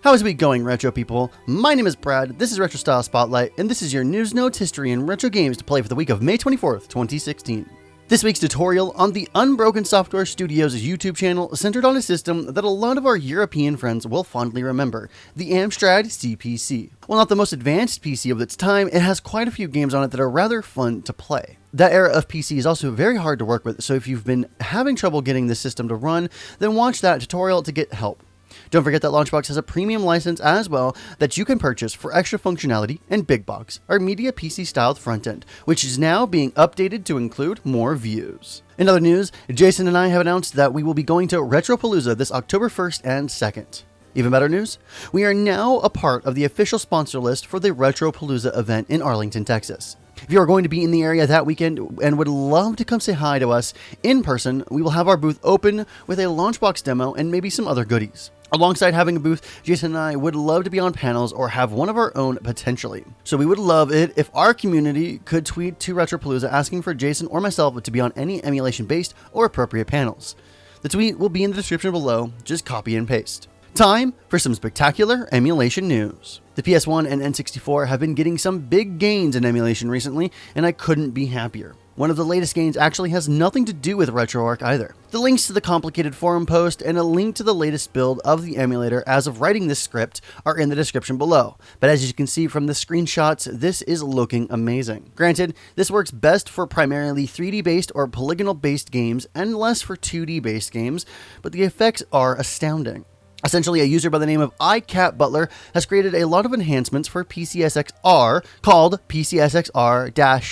How is it going, retro people? My name is Brad, this is Retro Style Spotlight, and this is your news, notes, history, and retro games to play for the week of May 24th, 2016. This week's tutorial on the Unbroken Software Studios YouTube channel centered on a system that a lot of our European friends will fondly remember, the Amstrad CPC. While not the most advanced PC of its time, it has quite a few games on it that are rather fun to play. That era of PC is also very hard to work with, so if you've been having trouble getting this system to run, then watch that tutorial to get help. Don't forget that LaunchBox has a premium license as well that you can purchase for extra functionality, and Big Box, our media PC styled front end, which is now being updated to include more views. In other news, Jason and I have announced that we will be going to Retropalooza this October 1st and 2nd. Even better news, we are now a part of the official sponsor list for the Retropalooza event in Arlington, Texas. If you are going to be in the area that weekend and would love to come say hi to us in person, we will have our booth open with a LaunchBox demo and maybe some other goodies. Alongside having a booth, Jason and I would love to be on panels or have one of our own potentially. So we would love it if our community could tweet to Retropalooza asking for Jason or myself to be on any emulation-based or appropriate panels. The tweet will be in the description below, just copy and paste. Time for some spectacular emulation news. The PS1 and N64 have been getting some big gains in emulation recently, and I couldn't be happier. One of the latest gains actually has nothing to do with Retroarch either. The links to the complicated forum post and a link to the latest build of the emulator as of writing this script are in the description below, but as you can see from the screenshots, this is looking amazing. Granted, this works best for primarily 3D based or polygonal based games and less for 2D based games, but the effects are astounding. Essentially, a user by the name of iCatButler has created a lot of enhancements for PCSXR called PCSXR-PGXP.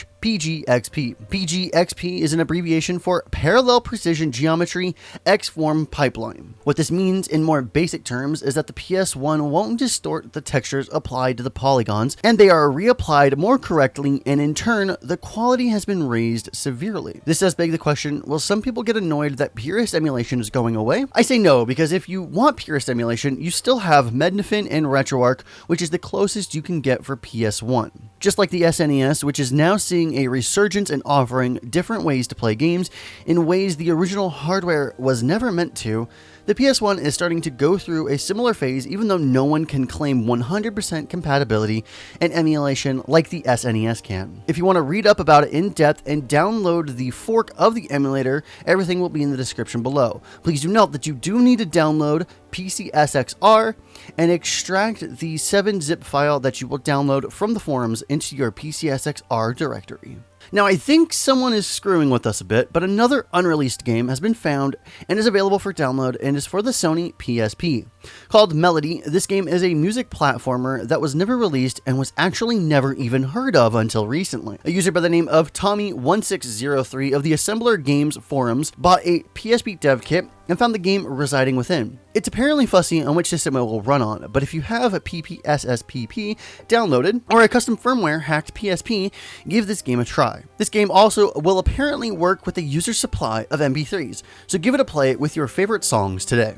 PGXP is an abbreviation for Parallel Precision Geometry X-Form Pipeline. What this means in more basic terms is that the PS1 won't distort the textures applied to the polygons, and they are reapplied more correctly, and in turn, the quality has been raised severely. This does beg the question, will some people get annoyed that purist emulation is going away? I say no, because if you want purist emulation, you still have Mednafin and Retroarch, which is the closest you can get for PS1. Just like the SNES, which is now seeing a resurgence in offering different ways to play games in ways the original hardware was never meant to, the PS1 is starting to go through a similar phase, even though no one can claim 100% compatibility and emulation like the SNES can. If you want to read up about it in depth and download the fork of the emulator, everything will be in the description below. Please do note that you do need to download PCSXR and extract the 7-zip file that you will download from the forums into your PCSXR directory. Now, I think someone is screwing with us a bit, but another unreleased game has been found and is available for download and is for the Sony PSP. Called Melodie, this game is a music platformer that was never released and was actually never even heard of until recently. A user by the name of Tommy1603 of the Assembler Games forums bought a PSP Dev Kit and found the game residing within. It's apparently fussy on which system it will run on, but if you have a PPSSPP downloaded or a custom firmware hacked PSP, give this game a try. This game also will apparently work with a user's supply of MP3s, so give it a play with your favorite songs today.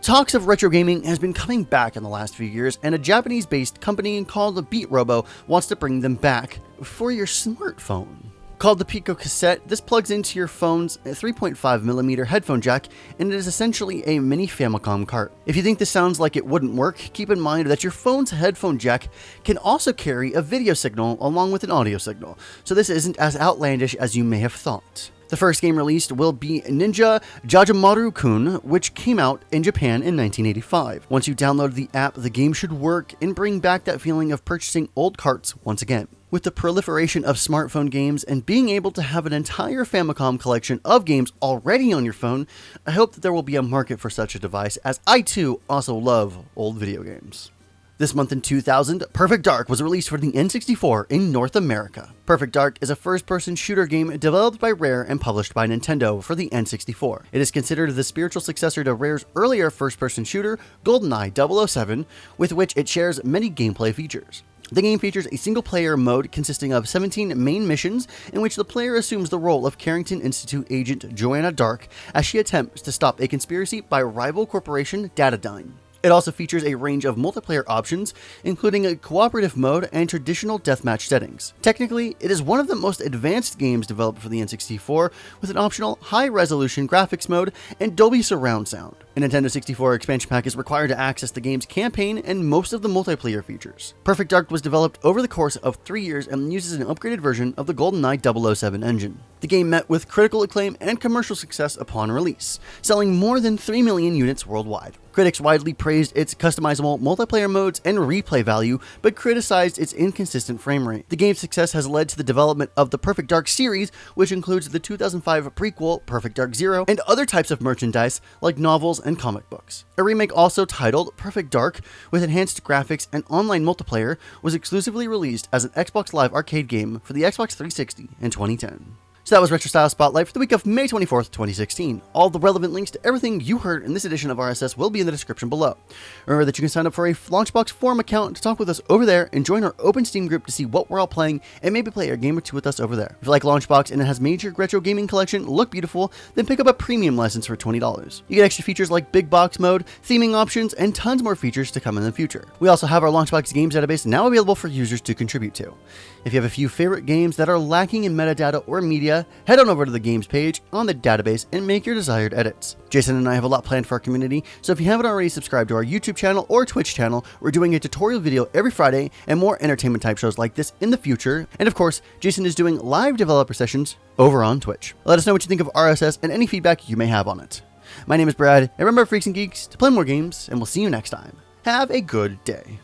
Talks of retro gaming has been coming back in the last few years, and a Japanese-based company called the Beat Robo wants to bring them back for your smartphone. Called the Pico Cassette, this plugs into your phone's 3.5mm headphone jack, and it is essentially a mini Famicom cart. If you think this sounds like it wouldn't work, keep in mind that your phone's headphone jack can also carry a video signal along with an audio signal, so this isn't as outlandish as you may have thought. The first game released will be Ninja Jajamaru-kun, which came out in Japan in 1985. Once you download the app, the game should work and bring back that feeling of purchasing old carts once again. With the proliferation of smartphone games and being able to have an entire Famicom collection of games already on your phone, I hope that there will be a market for such a device, as I too also love old video games. This month in 2000, Perfect Dark was released for the N64 in North America. Perfect Dark is a first-person shooter game developed by Rare and published by Nintendo for the N64. It is considered the spiritual successor to Rare's earlier first-person shooter, GoldenEye 007, with which it shares many gameplay features. The game features a single-player mode consisting of 17 main missions in which the player assumes the role of Carrington Institute agent Joanna Dark as she attempts to stop a conspiracy by rival corporation Datadyne. It also features a range of multiplayer options, including a cooperative mode and traditional deathmatch settings. Technically, it is one of the most advanced games developed for the N64, with an optional high-resolution graphics mode and Dolby surround sound. A Nintendo 64 expansion pack is required to access the game's campaign and most of the multiplayer features. Perfect Dark was developed over the course of 3 years and uses an upgraded version of the GoldenEye 007 engine. The game met with critical acclaim and commercial success upon release, selling more than 3 million units worldwide. Critics widely praised its customizable multiplayer modes and replay value, but criticized its inconsistent frame rate. The game's success has led to the development of the Perfect Dark series, which includes the 2005 prequel Perfect Dark Zero and other types of merchandise like novels and comic books. A remake also titled Perfect Dark, with enhanced graphics and online multiplayer, was exclusively released as an Xbox Live Arcade game for the Xbox 360 in 2010. So that was Retro Style Spotlight for the week of May 24th, 2016. All the relevant links to everything you heard in this edition of RSS will be in the description below. Remember that you can sign up for a LaunchBox forum account to talk with us over there and join our open Steam group to see what we're all playing and maybe play a game or two with us over there. If you like LaunchBox and it has made your retro gaming collection look beautiful, then pick up a premium license for $20. You get extra features like big box mode, theming options, and tons more features to come in the future. We also have our LaunchBox games database now available for users to contribute to. If you have a few favorite games that are lacking in metadata or media, head on over to the games page on the database and make your desired edits. Jason and I have a lot planned for our community, so if you haven't already subscribed to our YouTube channel or Twitch channel, we're doing a tutorial video every Friday and more entertainment type shows like this in the future. And of course, Jason is doing live developer sessions over on Twitch. Let us know what you think of RSS and any feedback you may have on it. My name is Brad, and remember, freaks and geeks, to play more games, and we'll see you next time. Have a good day.